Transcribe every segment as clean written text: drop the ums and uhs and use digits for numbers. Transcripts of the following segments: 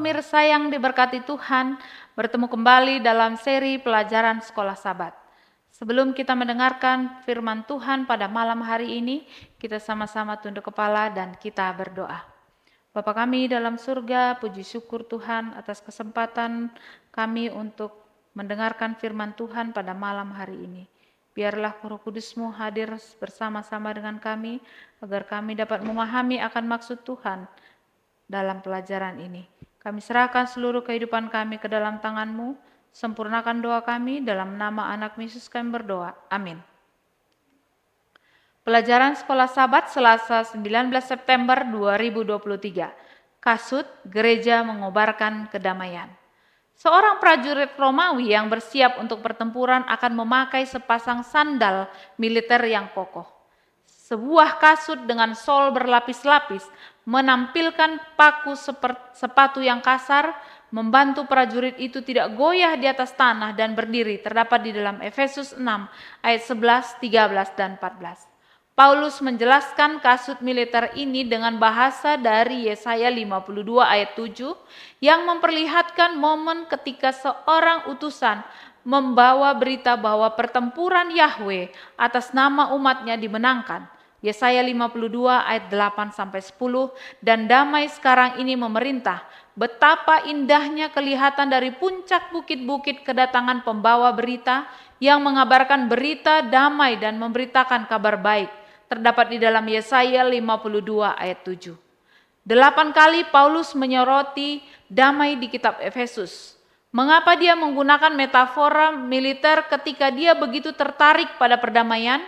pemirsa yang diberkati Tuhan, bertemu kembali dalam seri pelajaran Sekolah Sabat. Sebelum kita mendengarkan firman Tuhan pada malam hari ini, kita sama-sama tunduk kepala dan kita berdoa. Bapa kami dalam surga, puji syukur Tuhan atas kesempatan kami untuk mendengarkan firman Tuhan pada malam hari ini. Biarlah Roh Kudus-Mu hadir bersama-sama dengan kami, agar kami dapat memahami akan maksud Tuhan dalam pelajaran ini. Kami serahkan seluruh kehidupan kami ke dalam tangan-Mu, sempurnakan doa kami, dalam nama anak Yesus kami berdoa. Amin. Pelajaran Sekolah Sabat Selasa 19 September 2023. Kasut Gereja Mengobarkan Kedamaian. Seorang prajurit Romawi yang bersiap untuk pertempuran akan memakai sepasang sandal militer yang kokoh. Sebuah kasut dengan sol berlapis-lapis menampilkan paku sepatu yang kasar, membantu prajurit itu tidak goyah di atas tanah dan berdiri, terdapat di dalam Efesus 6 ayat 11, 13, dan 14. Paulus menjelaskan kasut militer ini dengan bahasa dari Yesaya 52 ayat 7 yang memperlihatkan momen ketika seorang utusan membawa berita bahwa pertempuran Yahweh atas nama umatnya dimenangkan. Yesaya 52 ayat 8-10, dan damai sekarang ini memerintah. Betapa indahnya kelihatan dari puncak bukit-bukit kedatangan pembawa berita yang mengabarkan berita damai dan memberitakan kabar baik. Terdapat di dalam Yesaya 52 ayat 7. 8 kali Paulus menyoroti damai di kitab Efesus. Mengapa dia menggunakan metafora militer ketika dia begitu tertarik pada perdamaian?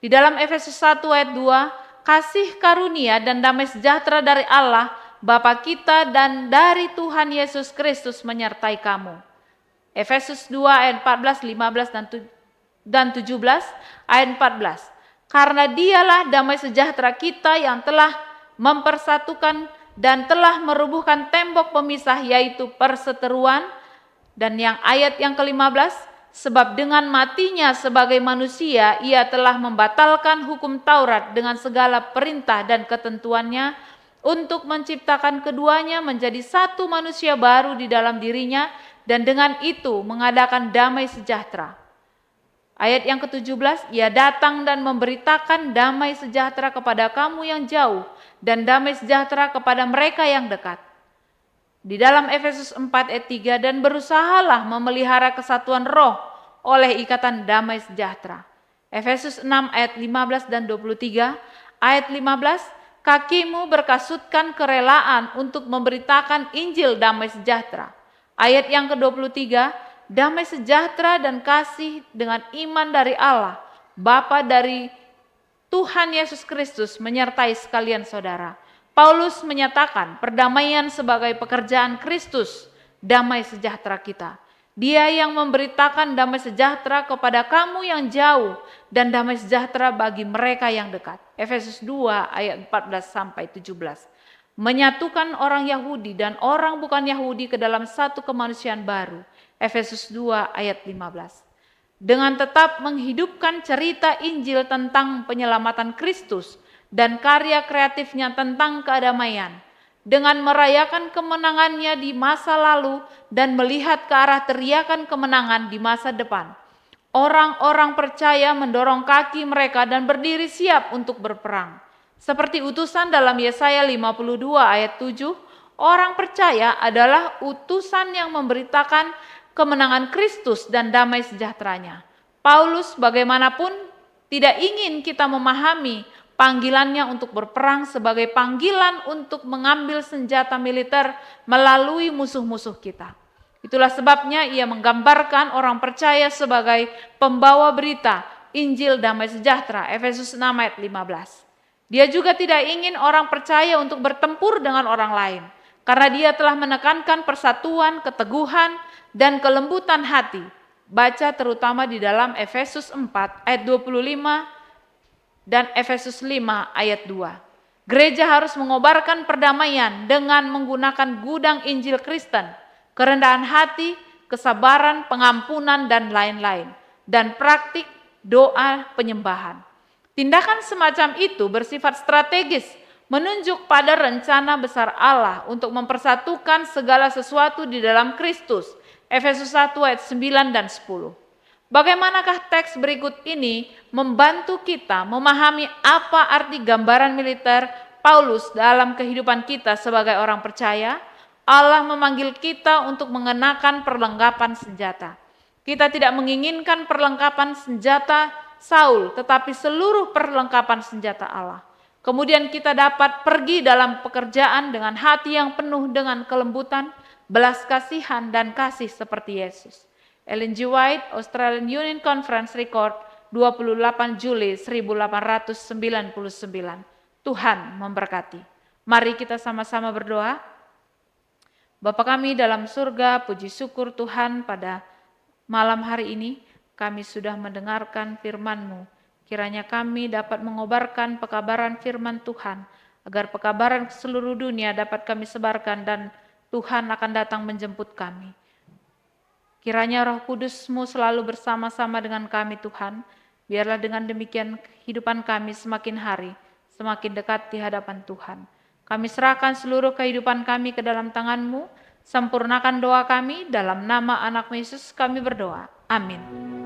Di dalam Efesus 1 ayat 2, kasih karunia dan damai sejahtera dari Allah, Bapa kita dan dari Tuhan Yesus Kristus menyertai kamu. Efesus 2 ayat 14, 15, dan 17 ayat 14. Karena dialah damai sejahtera kita yang telah mempersatukan dan telah merubuhkan tembok pemisah, yaitu perseteruan. Dan yang ayat yang ke-15, sebab dengan matinya sebagai manusia, ia telah membatalkan hukum Taurat dengan segala perintah dan ketentuannya untuk menciptakan keduanya menjadi satu manusia baru di dalam dirinya, dan dengan itu mengadakan damai sejahtera. Ayat yang ke-17, ia datang dan memberitakan damai sejahtera kepada kamu yang jauh dan damai sejahtera kepada mereka yang dekat. Di dalam Efesus 4 ayat 3, dan berusahalah memelihara kesatuan roh oleh ikatan damai sejahtera. Efesus 6 ayat 15 dan 23, ayat 15, kakimu berkasutkan kerelaan untuk memberitakan Injil damai sejahtera. Ayat yang ke-23, damai sejahtera dan kasih dengan iman dari Allah, Bapa dari Tuhan Yesus Kristus menyertai sekalian saudara. Paulus menyatakan perdamaian sebagai pekerjaan Kristus, damai sejahtera kita. Dia yang memberitakan damai sejahtera kepada kamu yang jauh dan damai sejahtera bagi mereka yang dekat. Efesus 2 ayat 14-17. Menyatukan orang Yahudi dan orang bukan Yahudi ke dalam satu kemanusiaan baru. Efesus 2 ayat 15. Dengan tetap menghidupkan cerita Injil tentang penyelamatan Kristus dan karya kreatifnya tentang kedamaian, dengan merayakan kemenangannya di masa lalu dan melihat ke arah teriakan kemenangan di masa depan. Orang-orang percaya mendorong kaki mereka dan berdiri siap untuk berperang. Seperti utusan dalam Yesaya 52 ayat 7, orang percaya adalah utusan yang memberitakan kemenangan Kristus dan damai sejahteranya. Paulus bagaimanapun tidak ingin kita memahami panggilannya untuk berperang sebagai panggilan untuk mengambil senjata militer melalui musuh-musuh kita. Itulah sebabnya ia menggambarkan orang percaya sebagai pembawa berita Injil damai sejahtera, Efesus 6 ayat 15. Dia juga tidak ingin orang percaya untuk bertempur dengan orang lain, karena dia telah menekankan persatuan, keteguhan, dan kelembutan hati. Baca terutama di dalam Efesus 4 ayat 25 dan Efesus 5 ayat 2. Gereja harus mengobarkan perdamaian dengan menggunakan gudang Injil Kristen, kerendahan hati, kesabaran, pengampunan, dan lain-lain, dan praktik doa penyembahan. Tindakan semacam itu bersifat strategis menunjuk pada rencana besar Allah untuk mempersatukan segala sesuatu di dalam Kristus. Efesus 1 ayat 9 dan 10. Bagaimanakah teks berikut ini membantu kita memahami apa arti gambaran militer Paulus dalam kehidupan kita sebagai orang percaya? Allah memanggil kita untuk mengenakan perlengkapan senjata. Kita tidak menginginkan perlengkapan senjata Saul, tetapi seluruh perlengkapan senjata Allah. Kemudian kita dapat pergi dalam pekerjaan dengan hati yang penuh dengan kelembutan, belas kasihan, dan kasih seperti Yesus. Ellen G. White, Australian Union Conference Record, 28 Juli 1899. Tuhan memberkati. Mari kita sama-sama berdoa. Bapa kami dalam surga, puji syukur Tuhan pada malam hari ini kami sudah mendengarkan firman-Mu. Kiranya kami dapat mengobarkan pekabaran firman Tuhan, agar pekabaran ke seluruh dunia dapat kami sebarkan dan Tuhan akan datang menjemput kami. Kiranya Roh Kudus-Mu selalu bersama-sama dengan kami Tuhan, biarlah dengan demikian kehidupan kami semakin hari, semakin dekat di hadapan Tuhan. Kami serahkan seluruh kehidupan kami ke dalam tangan-Mu, sempurnakan doa kami, dalam nama anak Yesus kami berdoa. Amin.